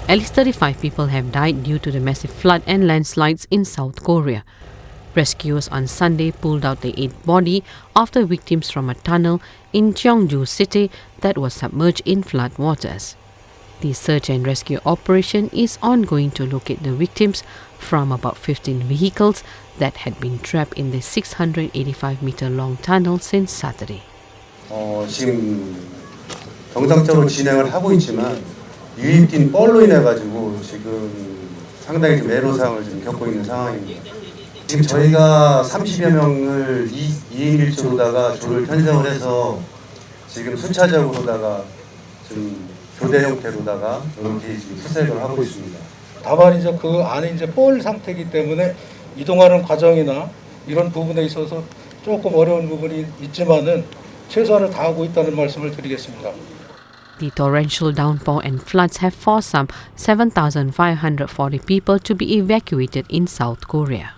At least 35 people have died due to the massive flood and landslides in South Korea. Rescuers on Sunday pulled out the 8th body of the victims from a tunnel in Cheongju city that was submerged in flood waters. The search and rescue operation is ongoing to locate the victims from about 15 vehicles that had been trapped in the 685-meter long tunnel since Saturday. 지금 정상적으로 진행을 하고 있지만 유입된 뻘로 인해 가지고 지금 상당히 좀 애로사항을 좀 겪고 있는 상황입니다. 지금 저희가 30여 명을 2인 1조로다가 조를 편성을 해서 지금 순차적으로다가 좀 교대 형태로다가 이렇게 지금 수색을 하고 있습니다. 다만 이제 그 안에 이제 뻘 상태이기 때문에 이동하는 과정이나 이런 부분에 있어서 조금 어려운 부분이 있지만은 최선을 다하고 있다는 말씀을 드리겠습니다. The torrential downpour and floods have forced some 7,540 people to be evacuated in South Korea.